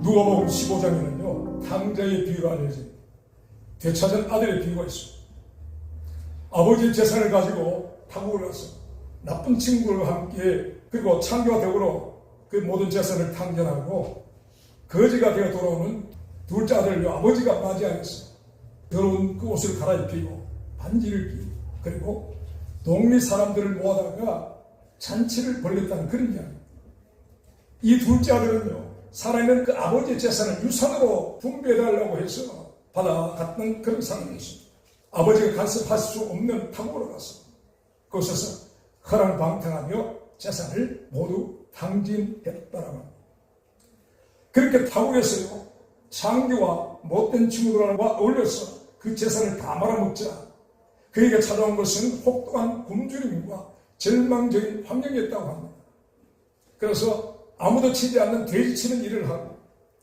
누가복음 15장에는요 탕자의 비유가 알려집니다. 되찾은 아들의 비유가 있습니다. 아버지의 재산을 가지고 타국을 가서 나쁜 친구들과 함께 그리고 창교와 덕으로 그 모든 재산을 탕전하고 거지가 되어 돌아오는 둘째 아들을 아버지가 맞이하였어. 더러운 그 옷을 갈아입히고 반지를 끼고 그리고 동리 사람들을 모아다가 잔치를 벌였다는 그런 이야기. 이 둘째 아들은요 살아있는 그 아버지의 재산을 유산으로 분배해달라고 해서 받아갔던 그런 상황이었습니다. 아버지가 간섭할 수 없는 타국으로 갔어. 그곳에서 허랑방탕하며 재산을 모두 탕진했다라고 합니다. 그렇게 타국에서요 창교와 못된 친구들과 어울려서 그 재산을 다 말아먹자 그에게 찾아온 것은 혹독한 굶주림과 절망적인 환경이었다고 합니다. 그래서 아무도 치지 않는 돼지 치는 일을 하고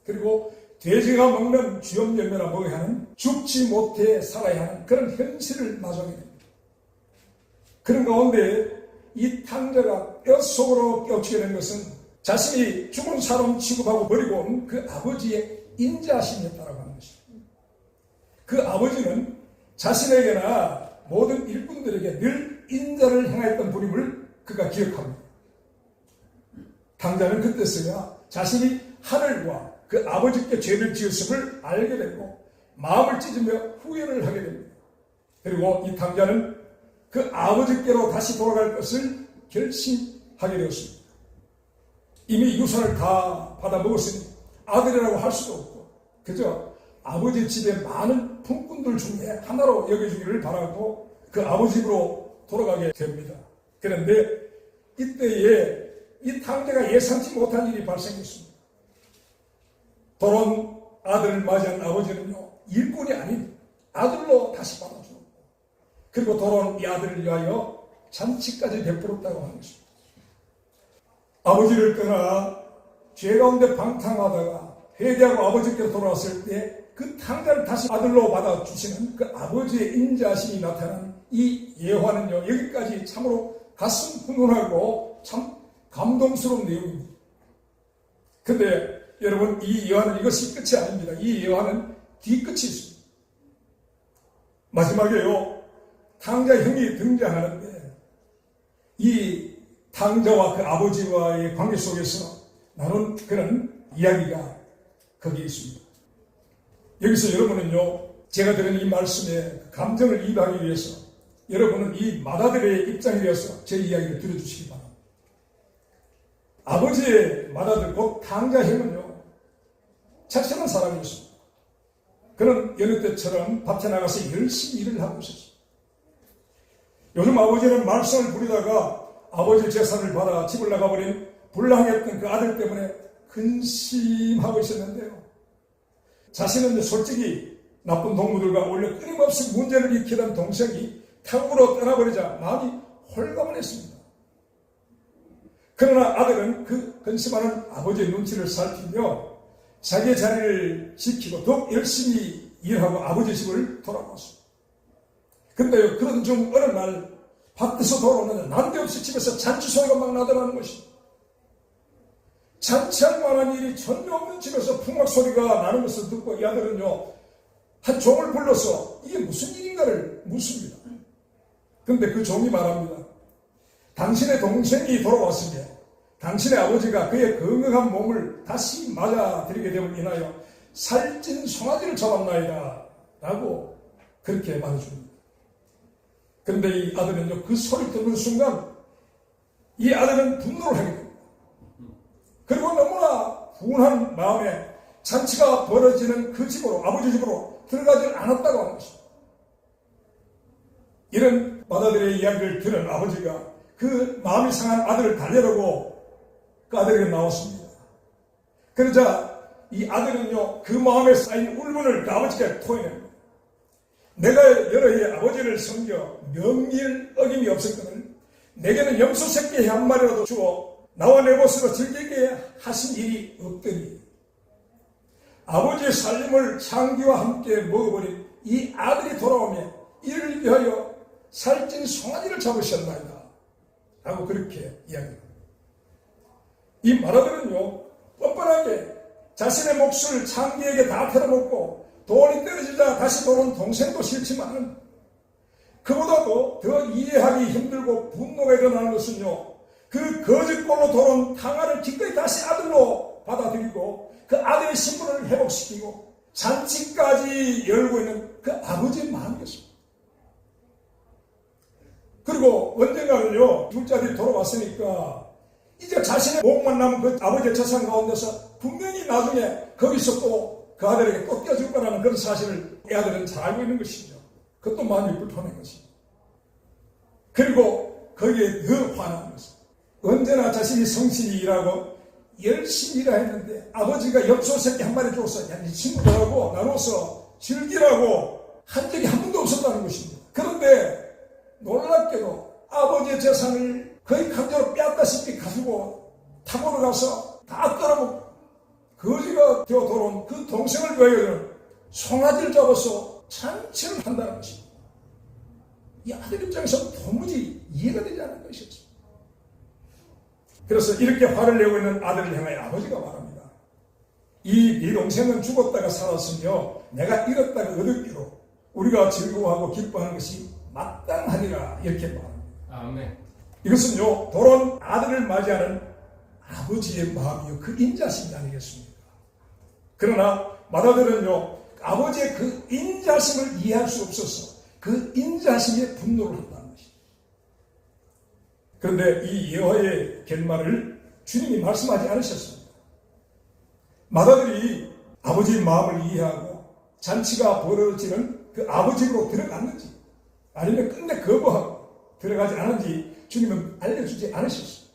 그리고 돼지가 먹는 쥐염 열매나 먹어야 하는 죽지 못해 살아야 하는 그런 현실을 마주하게 됩니다. 그런 가운데 이 탕자가 뼛속으로 깨우치게 된 것은 자신이 죽은 사람 취급하고 버리고 온 그 아버지의 인자심이었다고 하는 것입니다. 그 아버지는 자신에게나 모든 일꾼들에게 늘 인자를 행하였던 분임을 그가 기억합니다. 탕자는 그때서야 자신이 하늘과 그 아버지께 죄를 지었음을 알게 되고 마음을 찢으며 후회를 하게 됩니다. 그리고 이 탕자는 그 아버지께로 다시 돌아갈 것을 결심하게 되었습니다. 이미 유산을 다 받아먹었으니 아들이라고 할 수도 없고 그저 아버지 집에 많은 품꾼들 중에 하나로 여겨주기를 바라고 그 아버지 집으로 돌아가게 됩니다. 그런데 이때에 이 탕자가 예상치 못한 일이 발생했습니다. 돌아온 아들을 맞이한 아버지는요 일꾼이 아닌 아들로 다시 받아주고 그리고 돌아온 이 아들을 위하여 잔치까지 베풀었다고 하는 것입니다. 아버지를 떠나 죄 가운데 방탕하다가 회개하고 아버지께로 돌아왔을 때 그 탕자를 다시 아들로 받아주시는 그 아버지의 인자심이 나타난 이 예화는요 여기까지 참으로 가슴 훈훈하고 참 감동스러운 내용입니다. 근데 여러분 이 예화는 이것이 끝이 아닙니다. 이 예화는 뒤끝이 있습니다. 마지막에요 탕자 형이 등장하는데 이 탕자와 그 아버지와의 관계 속에서 나눈 그런 이야기가 거기에 있습니다. 여기서 여러분은요 제가 들은 이 말씀에 감정을 이입하기 위해서 여러분은 이 맏아들의 입장이 되어서 제 이야기를 들어주시기 바랍니다. 아버지의 맏아들 곧 탕자 형은요 착실한 사람이었습니다. 그는 여느 때처럼 밭에 나가서 열심히 일을 하고 있었습니다. 요즘 아버지는 말썽을 부리다가 아버지 재산을 받아 집을 나가버린 불량했던 그 아들 때문에 근심하고 있었는데요. 자신은 솔직히 나쁜 동무들과 어울려 끊임없이 문제를 일으키던 동생이 타국으로 떠나버리자 마음이 홀가분했습니다. 그러나 아들은 그 근심하는 아버지의 눈치를 살피며 자기의 자리를 지키고 더욱 열심히 일하고 아버지 집을 돌아왔습니다. 그런데 그런 중 어느 날 밭에서 돌아오는데 난데없이 집에서 잔치 소리가 막 나더라는 것입니다. 잔치할 만한 일이 전혀 없는 집에서 풍악 소리가 나는 것을 듣고 이 아들은요 한 종을 불러서 이게 무슨 일인가를 묻습니다. 그런데 그 종이 말합니다. 당신의 동생이 돌아왔으며 당신의 아버지가 그의 건강한 몸을 다시 맞아들이게 됨을 인하여 살찐 송아지를 잡았나이다 라고 그렇게 말해줍니다. 그런데 이 아들은요 그 소리 듣는 순간 이 아들은 분노를 하게 됩니다. 그리고 너무나 분한 마음에 잔치가 벌어지는 그 집으로 아버지 집으로 들어가지 않았다고 하는 것입니다. 이런 맏아들의 이야기를 들은 아버지가 그 마음이 상한 아들을 달래려고 그 아들에게 나왔습니다. 그러자 이 아들은요 그 마음에 쌓인 울분을 그 아버지께 토해냅니다. 내가 여러 해 아버지를 섬겨 명일 어김이 없었거든 내게는 염소 새끼 한 마리라도 주어 나와 내 것으로 즐기게 하신 일이 없더니 아버지의 살림을 창기와 함께 먹어버린 이 아들이 돌아오며 이를 위하여 살찐 송아지를 잡으셨나이다 라고 그렇게 이야기합니다. 이 맏아들은요 뻔뻔하게 자신의 몫을 창기에게 다 털어먹고 돈이 떨어지자 다시 돌아온 동생도 싫지만 그보다도 더 이해하기 힘들고 분노가 일어나는 것은요, 그 거짓골로 돌아온 탕아를 기꺼이 다시 아들로 받아들이고 그 아들의 신분을 회복시키고 잔치까지 열고 있는 그 아버지의 마음이었습니다. 그리고 언젠가는요, 둘째 아들이 돌아왔으니까 이제 자신의 목만 남은 그 아버지의 재산 가운데서 분명히 나중에 거기서 또 그 아들에게 또 떼어줄 거라는 그런 사실을 이 아들은 잘 알고 있는 것이죠. 그것도 마음이 불편한 것이죠. 그리고 거기에 더 화난 것은 언제나 자신이 성실히 일하고 열심히 일하 했는데 아버지가 엽소 새끼 한 마리 줘서 야, 네 친구들하고 나눠서 즐기라고 한 적이 한 번도 없었다는 것입니다. 그런데 놀랍게도 아버지의 재산을 거의 강제로 빼앗다시피 가지고 탐으로 가서 다 떨어먹고 거지가 되어 돌아온 그 동생을 위하여 송아지를 잡아서 잔치를 한다는 것입니다. 이 아들 입장에서 도무지 이해가 되지 않는 것이었습니다. 그래서 이렇게 화를 내고 있는 아들을 향하여 아버지가 말합니다. 네 동생은 죽었다가 살았으며 내가 잃었다가 얻었기로 우리가 즐거워하고 기뻐하는 것이 마땅하리라 이렇게 말합니다. 아멘. 이것은요, 돌아온 아들을 맞이하는 아버지의 마음이요, 그 인자심이 아니겠습니까? 그러나 맏아들은요, 아버지의 그 인자심을 이해할 수 없어서 그 인자심에 분노를 한다는 것입니다. 그런데 이 여호와의 결말을 주님이 말씀하지 않으셨습니다. 맏아들이 아버지의 마음을 이해하고 잔치가 벌어지는 그 아버지 집으로 들어갔는지 아니면 끝내 거부하고 들어가지 않은지 주님은 알려주지 않으셨습니다.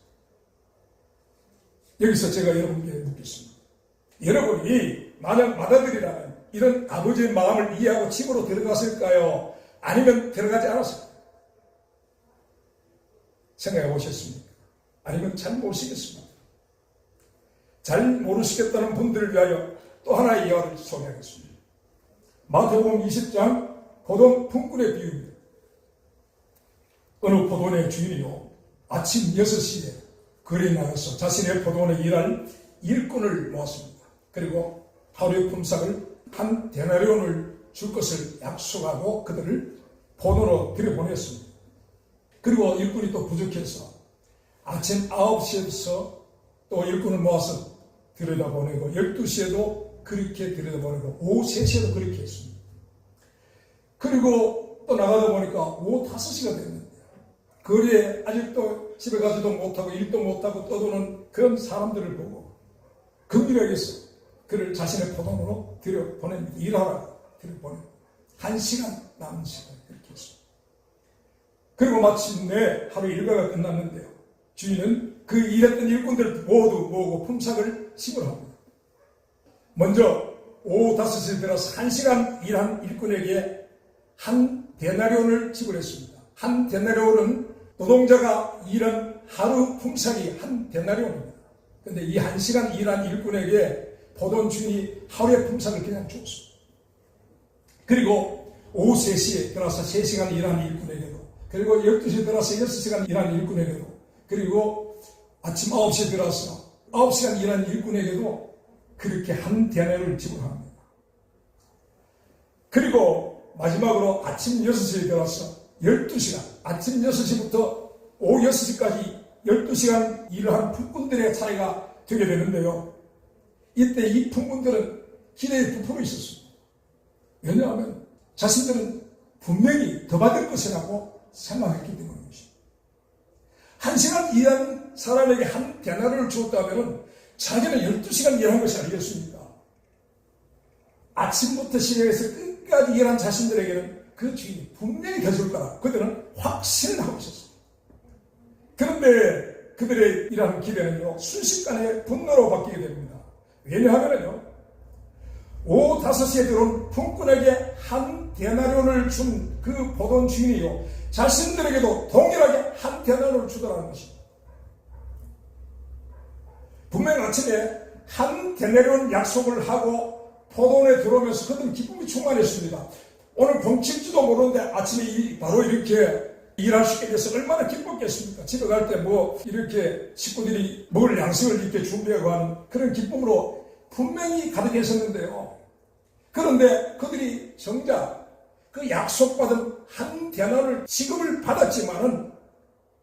여기서 제가 여러분께 묻겠습니다. 여러분이 만약 맏아들이라면 이런 아버지의 마음을 이해하고 집으로 들어갔을까요? 아니면 들어가지 않았을까요? 생각해 보셨습니까? 아니면 잘 모르시겠습니까? 잘 모르시겠다는 분들을 위하여 또 하나의 예화를 소개하겠습니다. 마태복음 20장 포도 품꾼의 비유입니다. 어느 포도원의 주인이요, 아침 6시에 거리에 나가서 자신의 포도원에 일할 일꾼을 모았습니다. 그리고 하루의 품삯을 한 데나리온을 줄 것을 약속하고 그들을 포도로 들여보냈습니다. 그리고 일꾼이 또 부족해서 아침 9시에서 또 일꾼을 모아서 들여다보내고 12시에도 그렇게 들여다보내고 오후 3시에도 그렇게 했습니다. 그리고 또 나가다 보니까 오후 5시가 됐는데 거리에 아직도 집에 가지도 못하고 일도 못하고 떠도는 그런 사람들을 보고 긍휼하게서 그를 자신의 포도원으로 들여보냅니다. 일하라고 들여보내고 1시간 남은 시간 그렇게 했습니다. 그리고 마침내 하루 일과가 끝났는데요, 주인은 그 일했던 일꾼들 모두 모으고 품삯을 지불합니다. 먼저 오후 5시에 들어서 1시간 일한 일꾼에게 한 데나리온을 지불했습니다. 한 데나리온은 노동자가 일한 하루 품삯이 한 데나리온입니다. 그런데 이 1시간 일한 일꾼에게 포도원 주인이 하루의 품삯을 그냥 줬습니다. 그리고 오후 3시에 들어서 3시간 일한 일꾼에게도, 그리고 12시에 들어서 6시간 일한 일꾼에게도, 그리고 아침 9시에 들어서 9시간 일한 일꾼에게도 그렇게 한 데나리온을 지불합니다. 그리고 마지막으로 아침 6시에 들어서 12시간, 아침 6시부터 오후 6시까지 12시간 일을 한 품꾼들의 차이가 되게 되는데요. 이때 이 품꾼들은 기대에 부풀어 있었습니다. 왜냐하면 자신들은 분명히 더 받을 것이라고 생각했기 때문입니다. 1시간 일한 사람에게 한 데나리온을 주었다면 자기는 12시간 일한 것이 아니겠습니까? 아침부터 시작해서 끝까지 일한 자신들에게는 그 주인이 분명히 더 줄 거라 그들은 확신을 하고 있었습니다. 그런데 그들의 일하는 기대는요, 순식간에 분노로 바뀌게 됩니다. 왜냐하면요, 오후 5시에 들어온 품꾼에게 한 데나리온을 준 그 포도원 주인이요, 자신들에게도 동일하게 한 데나리온을 주더라는 것입니다. 분명 아침에 한 데나리온 약속을 하고 포도원에 들어오면서 그들은 기쁨이 충만했습니다. 오늘 공칠지도 모르는데 아침에 바로 이렇게 일할 수 있게 돼서 얼마나 기뻤겠습니까? 집에 갈 때 뭐 이렇게 식구들이 먹을 양식을 이렇게 준비하고 하는 그런 기쁨으로 분명히 가득했었는데요. 그런데 그들이 정작 그 약속받은 한 데나리온을 지급을 받았지만은,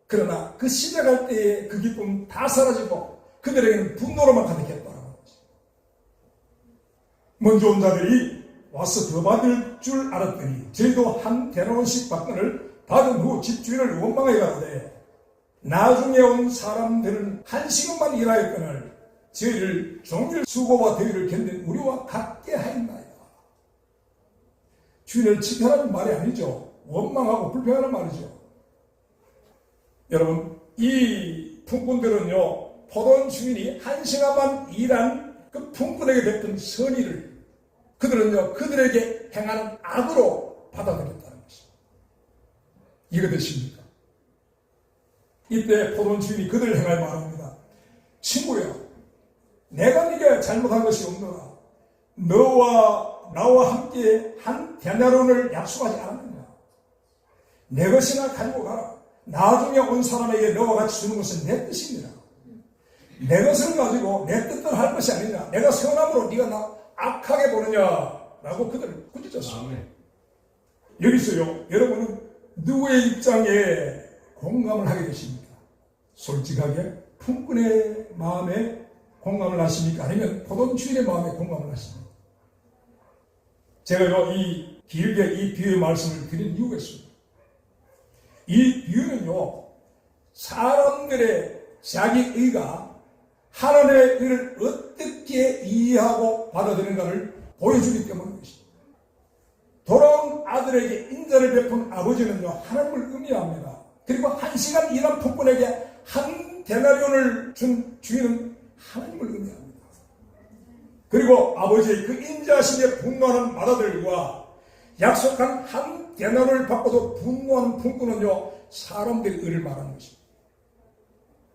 그러나 그 시작할 때의 그 기쁨 다 사라지고 그들에게는 분노로만 가득했다는 거죠. 먼저 온 자들이 와서 더 받을 줄 알았더니 저희도 한 데나리온씩 받건을 받은 후 집주인을 원망하여 가되, 나중에 온 사람들은 한 시간만 일하였거늘 저희를 종일 수고와 더위를 견딘 우리와 같게 하였나이다. 주인을 지켜라는 말이 아니죠. 원망하고 불평하는 말이죠. 여러분, 이 품꾼들은요, 포도원 주인이 한 시간만 일한 그 품꾼에게 베푼 선의를 그들은요, 그들에게 행하는 악으로 받아들였다는 것입니다. 이해되십니까? 이때 포도원 주인이 그들을 행하여 말합니다. 친구야, 내가 네게 잘못한 것이 없노라. 너와 나와 함께 한 데나리온을 약속하지 않았느냐. 내 것이나 가지고 가라. 나중에 온 사람에게 너와 같이 주는 것은 내 뜻입니다. 내 것을 가지고 내 뜻대로 할 것이 아니냐. 내가 선함으로 네가 나 악하게 보느냐라고 그들을 꾸짖었습니다. 여기서요, 여러분은 누구의 입장에 공감을 하게 되십니까? 솔직하게 품꾼의 마음에 공감을 하십니까? 아니면 포도원 주인의 마음에 공감을 하십니까? 제가요, 이 길게 이 비유의 말씀을 드린 이유가 있습니다. 이 비유는요, 사람들의 자기의가 하나님의 의를 어떻게 이해하고 받아들이는가를 보여주기 때문입니다. 돌아온 아들에게 인자를 베푼 아버지는요, 하나님을 의미합니다. 그리고 한 시간 일한 품꾼에게 한 데나리온을 준 주인은 하나님을 의미합니다. 그리고 아버지의 그 인자하심에 분노하는 맏아들과 약속한 한 데나리온을 받고도 분노하는 품꾼은요, 사람들의 의를 말하는 것입니다.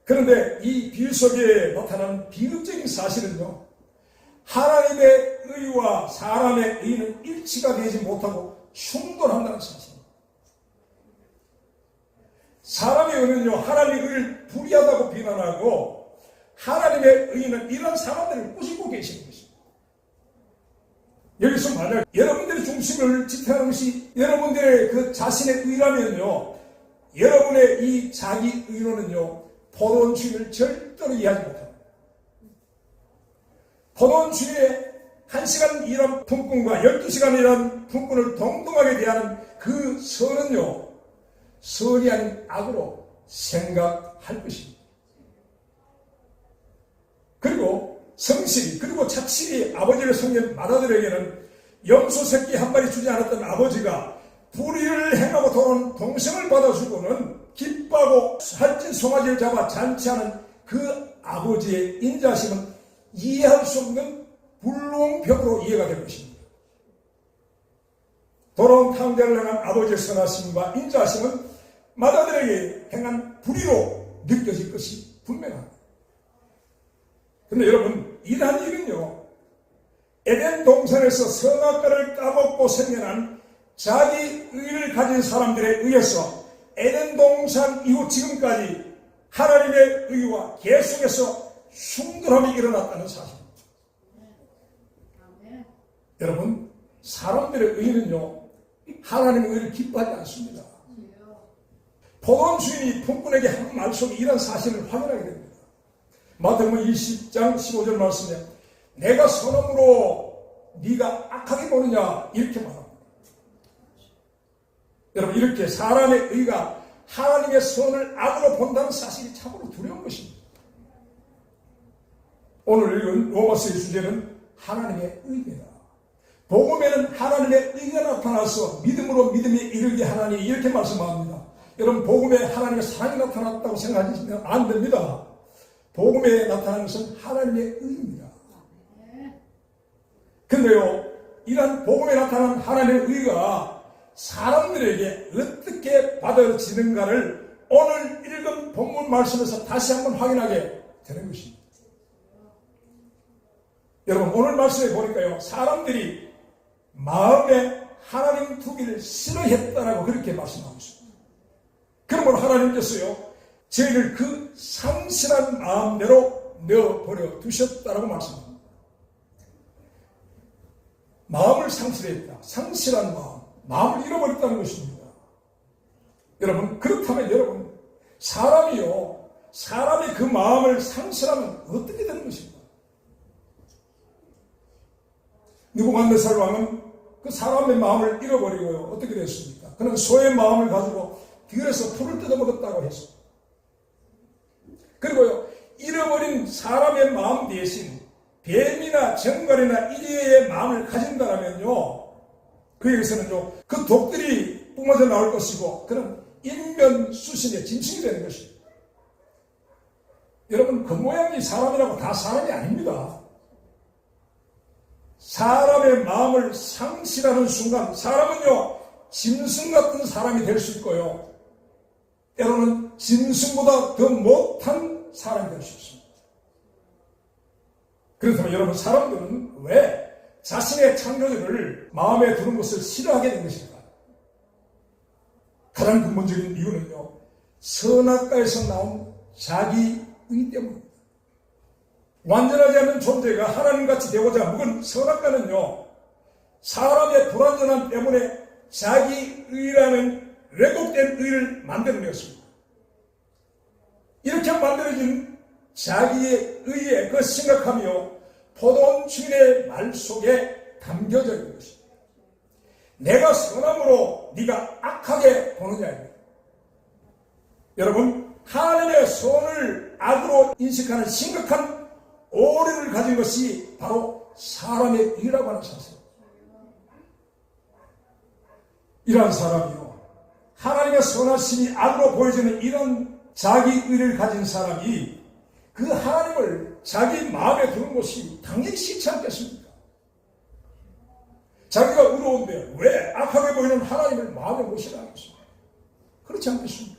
그런데 이 비유 속에 나타나는 비극적인 사실은요, 하나님의 의와 사람의 의는 일치가 되지 못하고 충돌한다는 사실입니다. 사람의 의는요, 하나님의 의를 불의하다고 비난하고, 하나님의 의는 이런 사람들을 꾸짖고 계시는 것입니다. 여기서 만약 여러분들의 중심을 지탱하는 것이 여러분들의 그 자신의 의라면요, 여러분의 이 자기 의로는요, 포도원 주인을 절대로 이해하지 못합니다. 포도원 주인의 1시간 일한 품꾼과 12시간 일한 품꾼을 동등하게 대하는 그 선은요, 선이 아닌 악으로 생각할 것입니다. 그리고 성실히, 그리고 착실히 아버지를 섬긴 맏아들에게는 염소 새끼 한 마리 주지 않았던 아버지가 불의를 행하고 돌아온 동생을 받아주고는 기뻐하고 살찐 송아지를 잡아 잔치하는 그 아버지의 인자심은 이해할 수 없는 불능벽으로 이해가 될 것입니다. 돌아온 탕자를 향한 아버지의 선하심과 인자심은 맏아들에게 행한 불의로 느껴질 것이 분명합니다. 근데 여러분, 이러한 일은요, 에덴 동산에서 선악과를 까먹고 생겨난 자기 의를 가진 사람들에 의해서 에덴 동산 이후 지금까지 하나님의 의와 계속해서 충돌함이 일어났다는 사실입니다. 여러분, 사람들의 의는요, 하나님의 의를 기뻐하지 않습니다. 포도원 주인이 품꾼에게 한 말 속에 이런 사실을 확인하게 됩니다. 마태복음 20장 15절 말씀에 내가 선함으로 네가 악하게 보느냐 이렇게 말합니다. 여러분, 이렇게 사람의 의가 하나님의 선을 악으로 본다는 사실이 참으로 두려운 것입니다. 오늘 읽은 로마서의 주제는 하나님의 의입니다. 복음에는 하나님의 의가 나타나서 믿음으로 믿음에 이르게 하나니 이렇게 말씀합니다. 여러분, 복음에 하나님의 사랑이 나타났다고 생각하시면 안 됩니다. 복음에 나타나는 것은 하나님의 의입니다. 근데요, 이러한 복음에 나타난 하나님의 의가 사람들에게 어떻게 받아지는가를 오늘 읽은 본문 말씀에서 다시 한번 확인하게 되는 것입니다. 여러분, 오늘 말씀에 보니까요, 사람들이 마음에 하나님 두기를 싫어했다라고 그렇게 말씀하고 있습니다. 그러므로 하나님께서요, 저희를 그 상실한 마음대로 내어버려 두셨다라고 말씀합니다. 마음을 상실했다. 상실한 마음을 잃어버렸다는 것입니다. 여러분, 그렇다면 여러분, 사람이 그 마음을 상실하면 어떻게 되는 것입니까? 느부갓네살 왕은 그 사람의 마음을 잃어버리고요. 어떻게 됐습니까? 그는 소의 마음을 가지고 들에서 풀을 뜯어먹었다고 했습니다. 그리고요, 잃어버린 사람의 마음 대신 뱀이나 정갈이나 이리의 마음을 가진다면요, 그에게서는요, 그 독들이 뿜어져 나올 것이고, 그는 인면수신의 짐승이 되는 것입니다. 여러분, 그 모양이 사람이라고 다 사람이 아닙니다. 사람의 마음을 상실하는 순간, 사람은요, 짐승 같은 사람이 될 수 있고요, 때로는 짐승보다 더 못한 사람이 될 수 있습니다. 그렇다면 여러분, 사람들은 왜 자신의 창조주를 마음에 두는 것을 싫어하게 된 것일까? 가장 근본적인 이유는요, 선악과에서 나온 자기의 때문입니다. 완전하지 않은 존재가 하나님같이 되고자 묵은 선악과는요, 사람의 불완전함 때문에 자기의라는 왜곡된 의를 만들어냈습니다. 이렇게 만들어진 자기의 의에 그 심각함이요, 포도원 주인의 말 속에 담겨져 있는 것입니다. 내가 선함으로 네가 악하게 보느냐입니다. 여러분, 하나님의 선을 악으로 인식하는 심각한 오류를 가진 것이 바로 사람의 의라고 하는 사실. 이러한 사람이요, 하나님의 선하심이 악으로 보여지는 이런 자기 의를 가진 사람이 그 하나님을 자기 마음에 두는 것이 당연히 싫지 않겠습니까? 자기가 의로운데 왜 악하게 보이는 하나님을 마음에 모시라 하겠습니까? 그렇지 않겠습니까?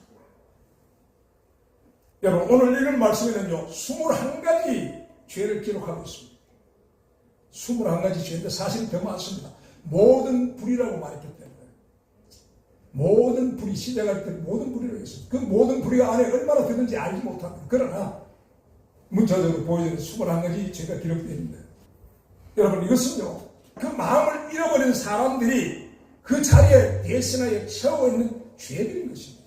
여러분, 오늘 읽은 말씀에는요, 21가지 죄를 기록하고 있습니다. 21가지 죄인데 사실은 더 많습니다. 모든 불이라고 말했기 때문에. 모든 불이, 시작할 때 모든 불이라고 했습니다. 그 모든 불이 안에 얼마나 드는지 알지 못합니다. 그러나 문자적으로 보여지는 21가지 죄가 기록되어 있는데, 여러분, 이것은요, 그 마음을 잃어버린 사람들이 그 자리에 대신하여 채워 있는 죄들인 것입니다.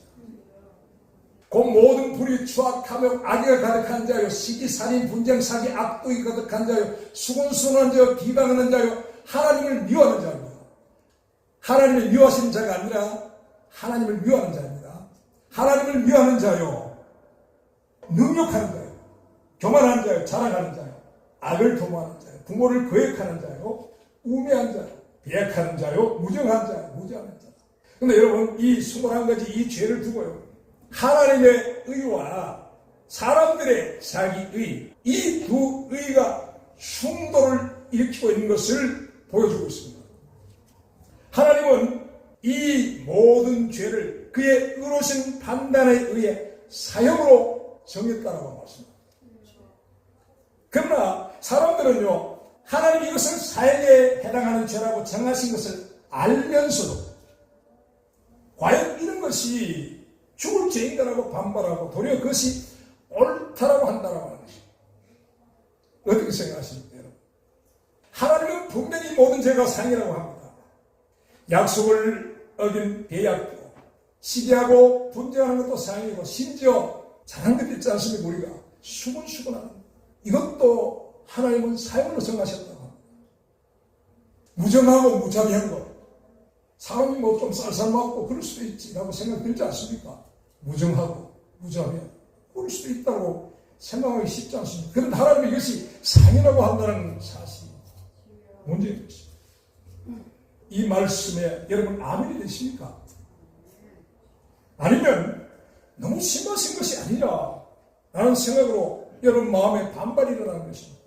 그 모든 불이 추악하며 악의가 가득한 자요, 시기, 살인, 분쟁, 사기, 악독이 가득한 자요, 수군순한 자요, 비방하는 자요, 하나님을 미워하는 자입니다. 하나님을 미워하시는 자가 아니라 하나님을 미워하는 자입니다. 하나님을 미워하는 자요, 능욕하는 자요, 교만하는 자요, 자랑하는 자요, 악을 도모하는 자요, 부모를 거역하는 자요, 우매한 자요, 비약하는 자요, 무정한 자요, 무죄하는 자요. 그런데 여러분, 이 21가지 이 죄를 두고요, 하나님의 의와 사람들의 자기의, 이 두 의가 충돌을 일으키고 있는 것을 보여주고 있습니다. 하나님은 이 모든 죄를 그의 의로우신 판단에 의해 사형으로 정했다라고 말씀합니다. 그러나 사람들은요, 하나님이 이것을 사형에 해당하는 죄라고 정하신 것을 알면서도 과연 이런 것이 죽을 죄인가라고 반발하고 도리어 그것이 옳다라고 한다라고 하는 것입니다. 어떻게 생각하십니까, 여러분? 하나님은 분명히 모든 죄가 상이라고 합니다. 약속을 어긴 배약도, 시기하고 분쟁하는 것도 상이고, 심지어 자랑들이 있지 않습니까? 우리가 수근수근하는 이것도 하나님은 사형으로 정하셨다고 합니다. 무정하고 무자비한 것, 사람이 뭐 좀 쌀쌀 맞고 그럴 수도 있지라고 생각 들지 않습니까? 무정하고 무자비하고 그럴 수도 있다고 생각하기 쉽지 않습니다. 그런데 하나님은 이것이 상이라고 한다는 사실이 문제인 것입니다. 이 말씀에 여러분 아멘이 되십니까? 아니면 너무 심하신 것이 아니라 라는 생각으로 여러분 마음에 반발이 일어나는 것입니다.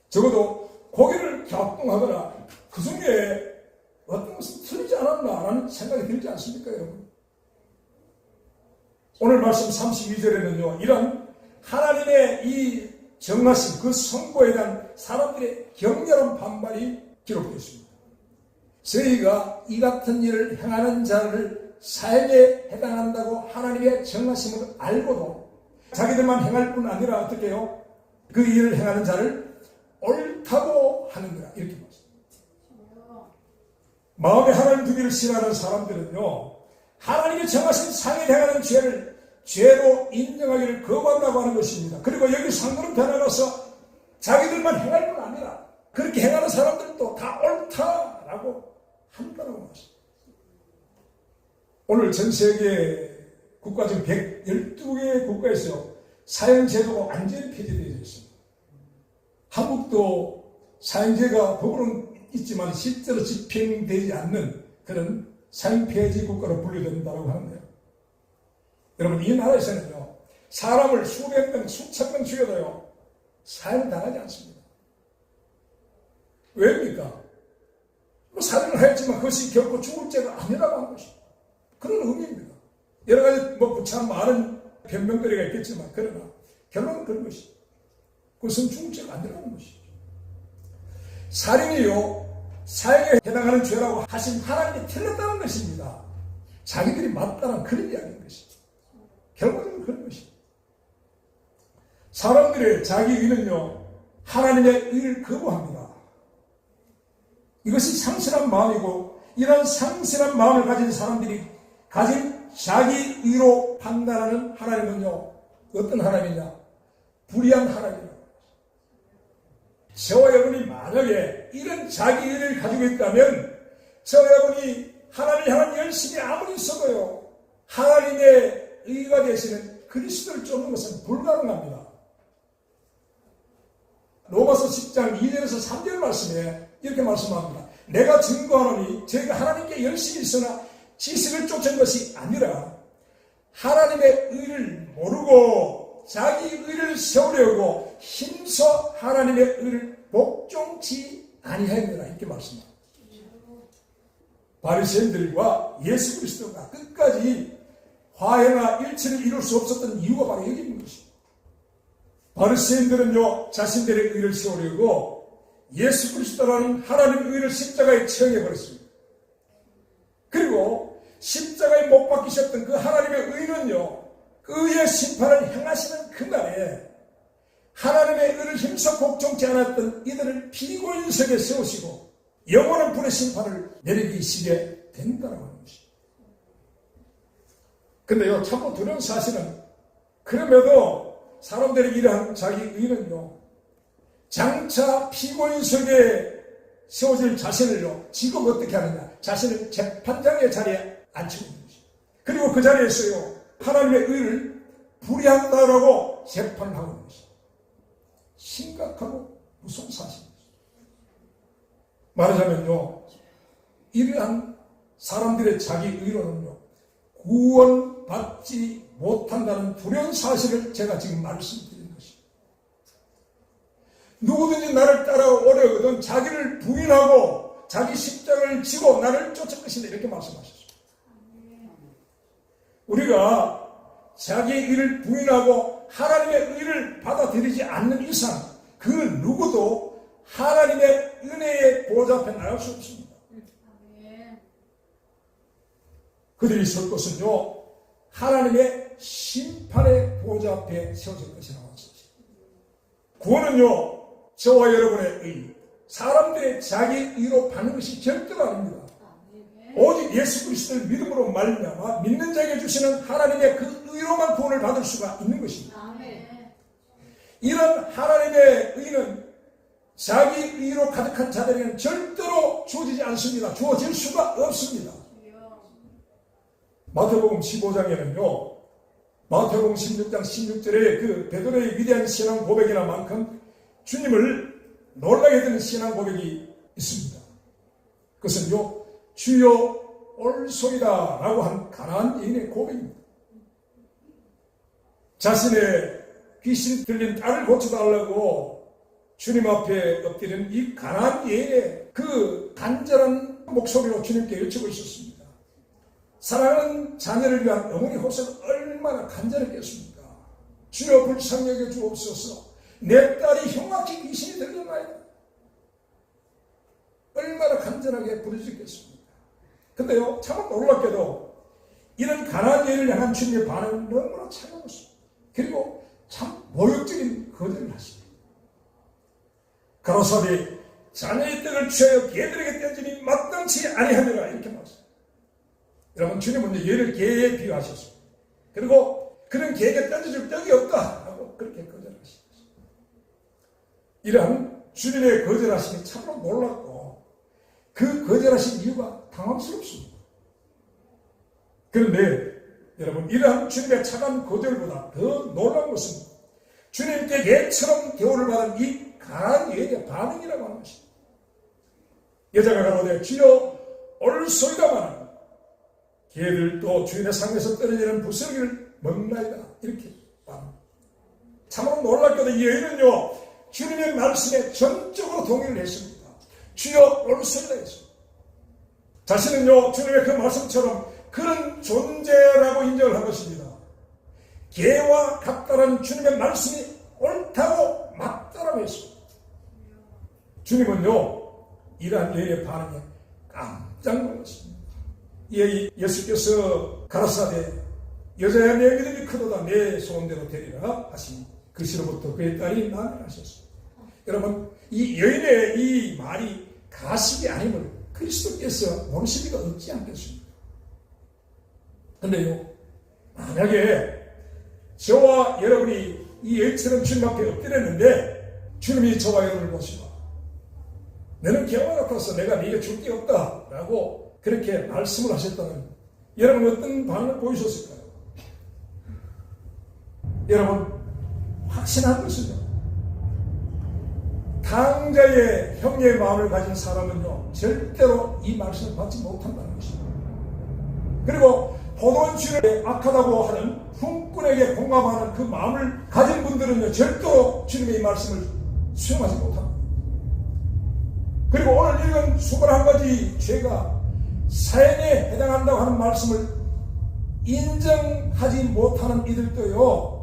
적어도 고개를 갸우뚱하거나 그 중에 어떤 것은 틀리지 않았나라는 생각이 들지 않습니까, 여러분? 오늘 말씀 32절에는요, 이런 하나님의 이 정하신 그 선고에 대한 사람들의 격렬한 반발이 기록되어 있습니다. 저희가 이 같은 일을 행하는 자를 사형에 해당한다고 하나님의 정하심을 알고도 자기들만 행할 뿐 아니라 어떻게 해요? 그 일을 행하는 자를 옳다고 하는구나, 이렇게 말씀합니다. 마음에 하나님 두기를 싫어하는 사람들은요, 하나님이 정하신 상에 행하는 죄를 죄로 인정하기를 거부한다고 하는 것입니다. 그리고 여기 상도는 변해가서 자기들만 행할 건 아니라 그렇게 행하는 사람들도 다 옳다라고 한다고 말합니다. 오늘 전 세계 국가 중 112개의 국가에서 사형제도가 완전히 폐지되어 있습니다. 한국도 사형제가 법으로는 있지만 실제로 집행되지 않는 그런 사형 폐지 국가로 분류된다고 하는데요. 여러분, 이 나라에서는요, 사람을 수백 명, 수천 명 죽여도요, 사형을 당하지 않습니다. 왜입니까? 사형을 하였지만 그것이 결코 죽을 죄가 아니라고 하는 것입니다. 그런 의미입니다. 여러 가지 참 많은 변명거리가 있겠지만, 그러나 결론은 그런 것입니다. 그것은 죽을 죄가 아니라는 것이죠. 살인이요, 사형에 해당하는 죄라고 하신 하나님이 틀렸다는 것입니다. 자기들이 맞다는 그런 이야기인 것입니다. 결과적으로 그런 것입니다. 사람들의 자기 의는요, 하나님의 의를 거부합니다. 이것이 상실한 마음이고, 이런 상실한 마음을 가진 사람들이 가진 자기 의로 판단하는 하나님은요, 어떤 하나님이냐? 불의한 하나님입니다. 저와 여러분이 만약에 이런 자기 의를 가지고 있다면, 저와 여러분이 하나님을 향한 열심이 아무리 있어도요, 하나님의 의가 되시는 그리스도를 쫓는 것은 불가능합니다. 로마서 10장 2절에서 3절 말씀에 이렇게 말씀합니다. 내가 증거하노니 저희가 하나님께 열심히 있으나 지식을 쫓은 것이 아니라 하나님의 의를 모르고 자기 의를 세우려고 힘써 하나님의 의를 복종치 아니하였느라, 이렇게 말씀합니다. 바리새인들과 예수 그리스도가 끝까지 화해나 일치를 이룰 수 없었던 이유가 바로 여기 있는 것입니다. 바리새인들은요, 자신들의 의를 세우려고 예수 그리스도라는 하나님의 의를 십자가에 처형해버렸습니다. 그리고 십자가에 못 박히셨던 그 하나님의 의는요, 그 의의 심판을 행하시는 그날에 하나님의 의를 힘써 복종치 않았던 이들을 피고인석에 세우시고 영원한 불의 심판을 내리시게 된다고 하는 것입니다. 근데요, 참고 두려운 사실은, 그럼에도 사람들이 이러한 자기 의는요, 장차 피고인석에 세워질 자신을요, 지금 어떻게 하느냐? 자신을 재판장의 자리에 앉히고 있는 것입니다. 그리고 그 자리에서요, 하나님의 의를 불의한다라고 재판을 하고 있는 것입니다. 심각하고 무서운 사실입니다. 말하자면요, 이러한 사람들의 자기 의로는요, 구원받지 못한다는 두려운 사실을 제가 지금 말씀드리는 것입니다. 누구든지 나를 따라오려거든 자기를 부인하고 자기 십자가를 지고 나를 쫓을 것이다, 이렇게 말씀하셨습니다. 우리가 자기 의를 부인하고 하나님의 의를 받아들이지 않는 이상 그 누구도 하나님의 은혜의 보좌 앞에 나갈 수 없습니다. 그들이 설 것은요, 하나님의 심판의 보좌 앞에 세워질 것이라고 하셨습니다. 구원은요, 저와 여러분의 의, 사람들의 자기 의로 받는 것이 절대로 아닙니다. 오직 예수 그리스도를 믿음으로 말미암아 믿는 자에게 주시는 하나님의 그 의로만 구원을 받을 수가 있는 것입니다. 이런 하나님의 의는 자기 의로 가득한 자들에게는 절대로 주어지지 않습니다. 주어질 수가 없습니다. 마태복음 15장에는요, 마태복음 16장 16절에 그 베드로의 위대한 신앙 고백이나 만큼 주님을 놀라게 되는 신앙 고백이 있습니다. 그것은요, 주여 올소이다 라고 한 가난한 여인의 고백입니다. 자신의 귀신 들린 딸을 고쳐달라고 주님 앞에 엎드리는 이 가난한 여인의 그 간절한 목소리로 주님께 외치고 있었습니다. 사랑하는 자녀를 위한 어머니 호소는 얼마나 간절했겠습니까? 주여 불쌍히 여겨 주옵소서. 내 딸이 흉악히 귀신이 들렸나이다. 얼마나 간절하게 부르짖겠습니까? 근데요, 참 놀랍게도 이런 가난한 여인을 향한 주님의 반응은 너무나 차가웠습니다. 그리고 참 모욕적인 거절을 하십니다. 가로사대 자녀의 떡을 취하여 개들에게 던지니 마땅치 아니하느라 이렇게 말씀합니다. 여러분 주님은 얘를 개에 비유하셨습니다. 그리고 그런 개에게 던져줄 떡이 없다 하고 그렇게 거절하십니다. 이러한 주님의 거절하심이 참으로 놀랍고 그 거절하신 이유가 당황스럽습니다. 그런데 여러분 이러한 주님의 차가운 거절보다 더 놀라운 것은 주님께 개처럼 대우를 받은 이 강한 여인의 반응이라고 하는 것입니다. 여자가 가로되 주여 올소이다마는 개들도 주인의 상에서 떨어지는 부스러기를 먹나이다 이렇게 말합니다. 참으로 놀랍게도 이 여인은요 주님의 말씀에 전적으로 동의를 했습니다. 주여 올소이다 했습니다. 자신은요 주님의 그 말씀처럼 그런 존재라고 인정을 한 것입니다. 개와 같다라는 주님의 말씀이 옳다고 맞다라고 했습니다. 주님은요 이러한 여인의 반응에 깜짝 놀랐습니다. 이 예수께서 가라사대 여자야 내 믿음이 크도다 내 소원대로 되리라 하시니 그 시로부터 그의 딸이 나아나셨습니다. 여러분 이 여인의 이 말이 가식이 아님을 그리스도께서 모르시기가 없지 않겠습니까? 그런데요 만약에 저와 여러분이 이 여인처럼 주님 앞에 엎드렸는데 주님이 저와 여러분을 보시고 너는 개와 같아서 내가 네게 줄 게 없다 라고 그렇게 말씀을 하셨다면 여러분 어떤 반응을 보이셨을까요? 여러분 확신한 것은요 당자의 형제의 마음을 가진 사람은요 절대로 이 말씀을 받지 못한다는 것입니다. 그리고 포도원주에 악하다고 하는 훈꾼에게 공감하는 그 마음을 가진 분들은요 절대로 주님의 이 말씀을 수용하지 못합니다. 그리고 오늘 읽은 21가지 죄가 사형에 해당한다고 하는 말씀을 인정하지 못하는 이들도요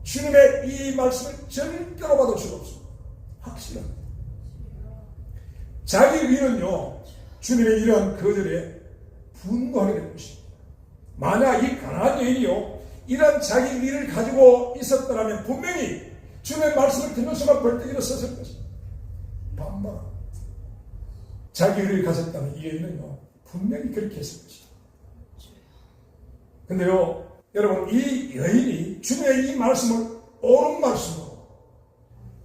주님의 이 말씀을 절대로 받을 수가 없습니다. 확실합니다. 자기 위는요 주님의 이러한 거절에 분노하게 될 것입니다. 만약 이 가난한 여인이요 이런 자기 위를 가지고 있었더라면 분명히 주님의 말씀을 듣는 순간 벌떡 일어섰을 것입니다. 반박 자기 위를 가졌다면 이 여인은요 분명히 그렇게 했을 것입니다. 근데요 여러분 이 여인이 주님의 이 말씀을 옳은 말씀으로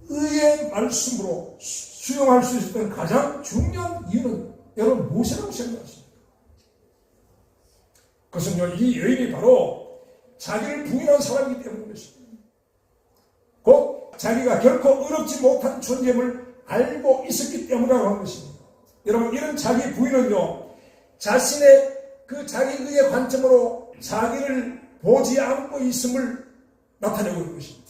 의의 말씀으로 수용할 수 있었던 가장 중요한 이유는 여러분 무엇이라고 생각하십니까? 그것은요 이 여인이 바로 자기를 부인한 사람이기 때문인 것입니다. 곧 자기가 결코 어렵지 못한 존재임을 알고 있었기 때문이라고 하는 것입니다. 여러분 이런 자기 부인은요 자신의 그 자기 의의 관점으로 자기를 보지 않고 있음을 나타내고 있는 것입니다.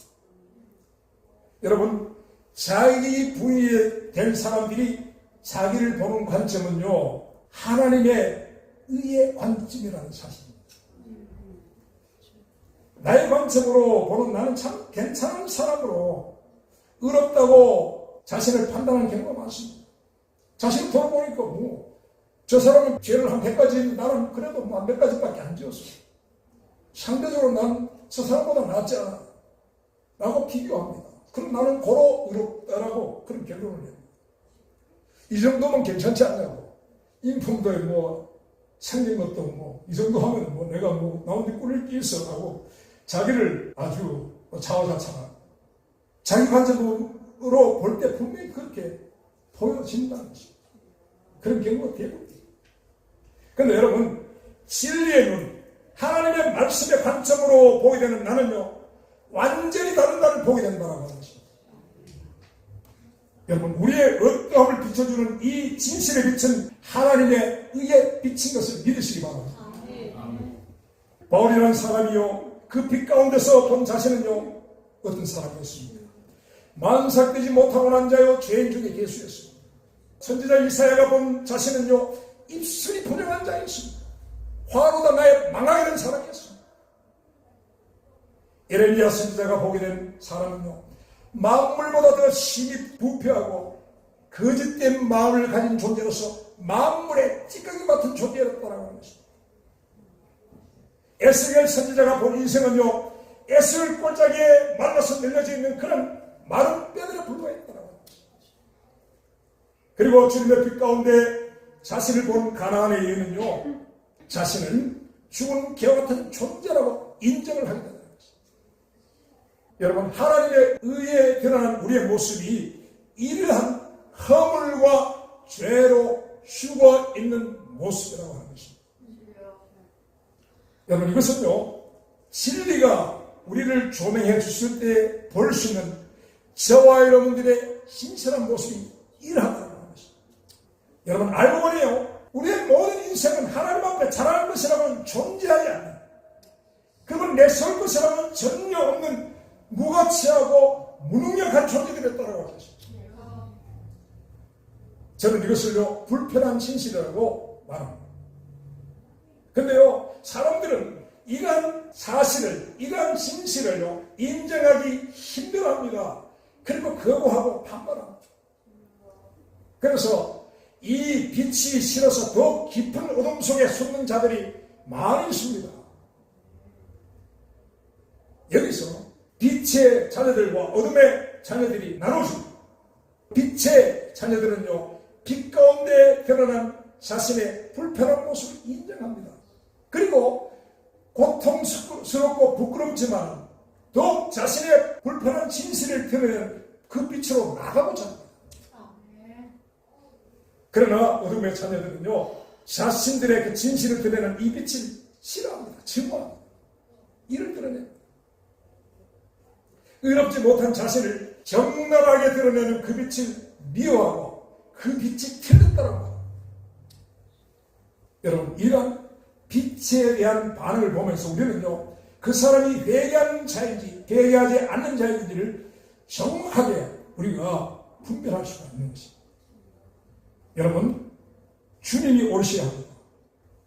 여러분 자기 부인이 된 사람들이 자기를 보는 관점은요 하나님의 의의 관점이라는 사실입니다. 나의 관점으로 보는 나는 참 괜찮은 사람으로 의롭다고 자신을 판단하는 경우가 많습니다. 자신을 돌아보니까 저 사람은 죄를 한 100가지 했는데 나는 그래도 몇 가지밖에 안 지었어. 상대적으로 난 저 사람보다 낫지 않아 라고 비교합니다. 그럼 나는 고로 의롭다라고 그런 결론을 냅니다. 이 정도면 괜찮지 않냐고. 인품도 생긴 것도 이 정도 하면 내가 나온 데 꿀릴 게 있어 하고 자기를 아주 자화자찬하고 자기 관점으로 볼 때 분명히 그렇게 보여진다는 것입니다. 그런 경우가 대부분이에요. 그런데 여러분 진리의 눈 하나님의 말씀의 관점으로 보게 되는 나는요 완전히 다른 나를 보게 된다고 하는 것입니다. 여러분 우리의 어떠함을 비춰주는 이 진실의 빛은 하나님의 의에 비친 것을 믿으시기 바랍니다. 바울이라는 사람이요 그 빛 가운데서 본 자신은요 어떤 사람이었습니까? 만삭되지 못하고 난 자요 죄인 중에 예수였습니다. 선지자 이사야가 본 자신은요 입술이 분명한 자였습니다. 화로다 나의 망하게 된 사람이었습니다. 예레미야 선지자가 보게 된 사람은요 만물보다 더 심히 부패하고 거짓된 마음을 가진 존재로서 만물의 찌꺼기 같은 존재였다고 하는 것입니다. 에스겔 선지자가 본 인생은요 에스겔 꼴짝이에 말라서 늘려져 있는 그런 마른 뼈들에 불과했다고 합니다. 그리고 주님의 빛 가운데 자신을 본 가나안의 여인은요, 자신은 죽은 개와 같은 존재라고 인정을 하게 된다는 것입니다. 여러분, 하나님의 의에 드러난 우리의 모습이 이러한 허물과 죄로 죽어 있는 모습이라고 하는 것입니다. 여러분, 이것은요, 진리가 우리를 조명해 주실 때 볼 수 있는 저와 여러분들의 신실한 모습이 이러하다는 것입니다. 여러분, 알고 보니요, 우리의 모든 인생은 하나님 앞에 잘하는 것이라고는 존재하지 않는, 그건 내세울 것이라고는 전혀 없는 무가치하고 무능력한 존재들이었다고 하는 것입니다. 저는 이것을요, 불편한 진실이라고 말합니다. 근데요, 사람들은 이러한 사실을, 이러한 진실을요, 인정하기 힘들어합니다. 그리고 거부하고 반발합니다. 그래서 이 빛이 싫어서 더 깊은 어둠 속에 숨는 자들이 많이 있습니다. 여기서 빛의 자녀들과 어둠의 자녀들이 나눠집니다. 빛의 자녀들은요, 빛 가운데 드러난 자신의 불편한 모습을 인정합니다. 그리고 고통스럽고 부끄럽지만 더욱 자신의 불편한 진실을 드러내는 그 빛으로 나가고자 합니다. 그러나 어둠의 자녀들은요, 자신들의 그 진실을 드러내는 이 빛을 싫어합니다. 증오합니다. 이를 드러냅니다. 의롭지 못한 자신을 적나라하게 드러내는 그 빛을 미워하고 그 빛이 틀렸다고 합니다. 여러분, 이러한 빛에 대한 반응을 보면서 우리는요, 그 사람이 회개하는 자인지 회개하지 않는 자인지를 정확하게 우리가 분별할 수가 있는 것입니다. 여러분, 주님이 오르셔야 합니다.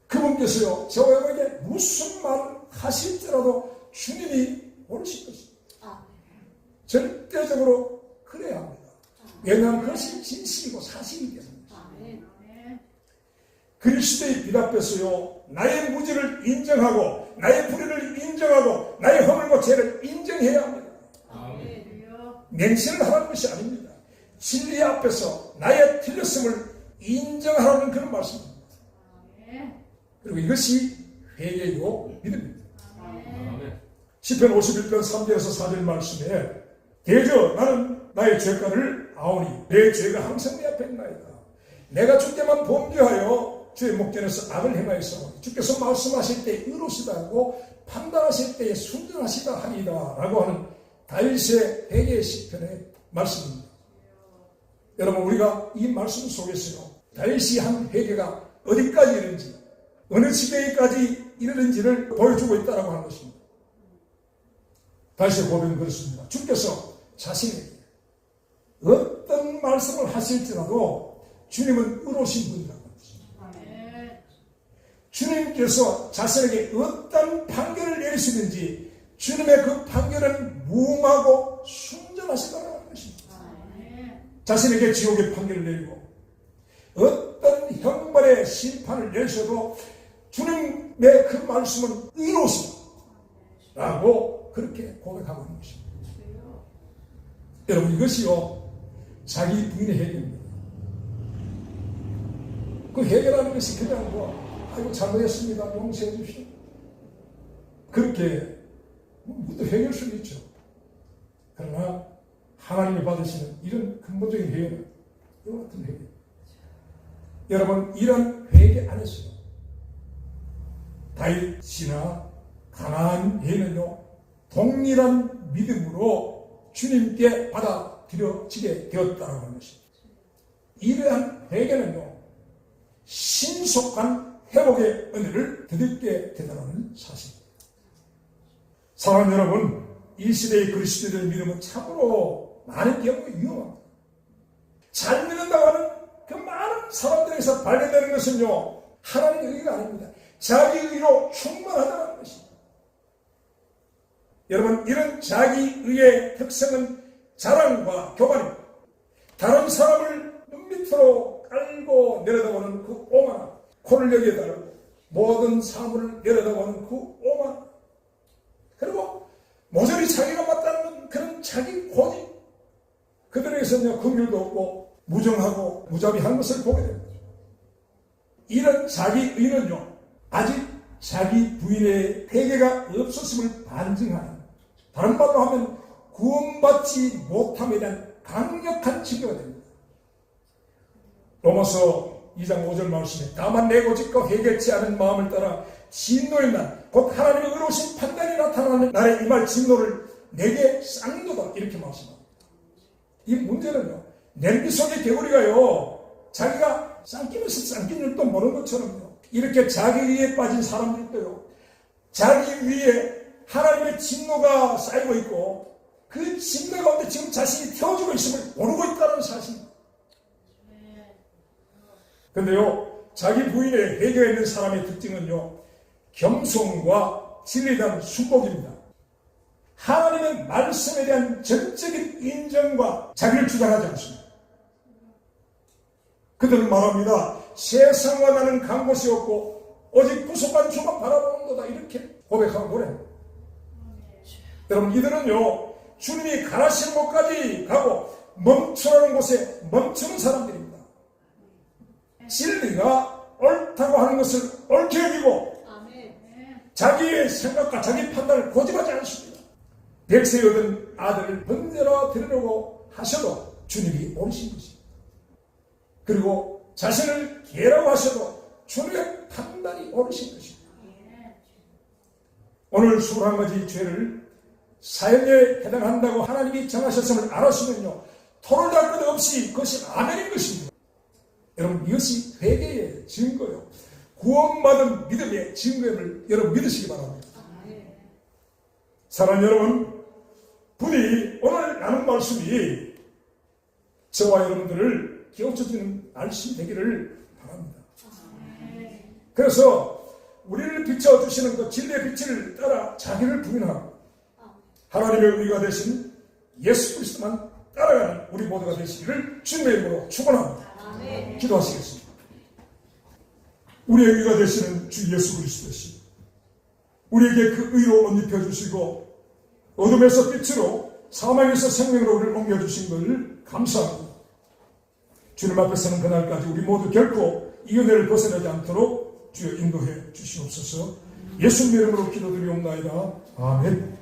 그분께서요, 저에게 무슨 말을 하실지라도 주님이 오르실 것입니다. 절대적으로 그래야 합니다. 왜냐하면 그것이 진실이고 사실이기 때문입니다. 그리스도의 빛 앞에서요, 나의 무지를 인정하고 나의 불의를 인정하고 나의 허물과 죄를 인정해야 합니다. 맹세를 하라는 것이 아닙니다. 진리 앞에서 나의 틀렸음을 인정하라는 그런 말씀입니다. 그리고 이것이 회개요 믿음입니다. 시편 51편 3절에서 4절 말씀에 대저 나는 나의 죄가를 아오니 내 죄가 항상 내 앞에 있나이다. 내가 주께만 범죄하여 주의 목전에서 악을 행하였사오니 주께서 말씀하실 때 의로시다 하고 판단하실 때에 순전하시다 하리이다 라고 하는 다윗의 회개의 시편의 말씀입니다. 여러분, 우리가 이 말씀 속에서요, 다윗이 한 회개가 어디까지 이르는지, 어느 지경에까지 이르는지를 보여주고 있다고 하는 것입니다. 다윗의 고백은 그렇습니다. 주께서 자신에게 어떤 말씀을 하실지라도 주님은 의로우신 분이라고 합니다. 주님께서 자신에게 어떤 판결을 내리시든지 주님의 그 판결은 무음하고 순전하시다고 하는 것입니다. 자신에게 지옥의 판결을 내리고 어떤 형벌의 심판을 내셔도 주님의 그 말씀은 의로우시다라고 그렇게 고백하고 있는 것입니다. 여러분, 이것이요, 자기 부인의 해결입니다. 그 해결하는 것이 그냥 아이고 잘못했습니다, 용서해 주십시오, 그렇게 모두 해결할 수는 있죠. 그러나 하나님이 받으시는 이런 근본적인 회개는 이와 같은 회개. 여러분, 이런 회개 안에서요, 다윗이나 가나안 여인은요, 동일한 믿음으로 주님께 받아들여지게 되었다고 하는 것입니다. 이러한 회개는요, 신속한 회복의 은혜를 드리게 되다는 사실입니다. 사랑하는 여러분, 이 시대의 그리스도인의 믿음은 참으로 많은 경우에 위험합니다. 잘 믿는다고 하는 그 많은 사람들에서 발견되는 것은요, 하나님의 의가 아닙니다. 자기 의로 충만하다는 것입니다. 여러분, 이런 자기 의의 특성은 자랑과 교만입니다. 다른 사람을 눈밑으로 깔고 내려다보는 그 오만함, 코를 여기에 달고 모든 사물을 내려다보는 그 오만함, 그리고 모조리 자기가 맞다는 그런 자기 고집, 그들에게서는요 긍휼도 없고 무정하고 무자비한 것을 보게 됩니다. 이런 자기의는요, 아직 자기 부인의 회개가 없었음을 반증하는, 다른 말로 하면 구원받지 못함에 대한 강력한 증거가 됩니다. 로마서 2장 5절 말씀에 다만 내 고집과 회개치 않은 마음을 따라 진노의 날, 곧 하나님의 의로우신 판단이 나타나는 날에 임할 진노를 내게 쌍노다, 이렇게 말씀합니다. 이 문제는요, 냄비 속의 개구리가요, 자기가 쌍끼면서 쌍낀 줄도 모르는 것처럼요, 이렇게 자기 위에 빠진 사람들도요, 자기 위에 하나님의 진노가 쌓이고 있고 그 진노 가운데 지금 자신이 태워지고 있음을 모르고 있다는 사실입니다. 그런데요, 자기 부인의 회개가 있는 사람의 특징은요, 겸손과 진리에 대한 순복입니다. 하나님의 말씀에 대한 전적인 인정과 자기를 주장하지 않습니다. 그들은 말합니다. 세상과 나는 간 곳이 없고 오직 구속한 주만 바라보는도다, 이렇게 고백하고 보냅니다. 여러분, 이들은요, 주님이 가라시는 곳까지 가고 멈추라는 곳에 멈추는 사람들입니다. 진리가 옳다고 하는 것을 옳게 여기고 자기의 생각과 자기 판단을 고집하지 않습니다. 백세에 얻은 아들을 번제로 드리려고 하셔도 주님이 옳으신 것입니다. 그리고 자신을 개라고 하셔도 주님의 판단이 옳으신 것입니다. 오늘 21가지 죄를 사형에 해당한다고 하나님이 정하셨음을 알았으면요, 토를 달 것 없이 그것이 아멘인 것입니다. 여러분, 이것이 회개의 증거요, 구원받은 믿음의 증거임을 여러분 믿으시기 바랍니다. 사랑하는 여러분, 부디 오늘 나눈 말씀이 저와 여러분들을 깨우쳐주는 말씀이 되기를 바랍니다. 그래서 우리를 비춰주시는 그 진리의 빛을 따라 자기를 부인하고 하나님의 의가 되신 예수 그리스도만 따라가는 우리 모두가 되시기를 주님의 이름으로 축원합니다. 기도하시겠습니다. 우리의 의가 되시는 주 예수 그리스도시, 우리에게 그 의로 옷 입혀주시고 어둠에서 빛으로 사망에서 생명으로 우리를 옮겨주신 것을 감사합니다. 주님 앞에 서는 그날까지 우리 모두 결코 이 은혜를 벗어나지 않도록 주여 인도해 주시옵소서. 예수님의 이름으로 기도드리옵나이다. 아멘.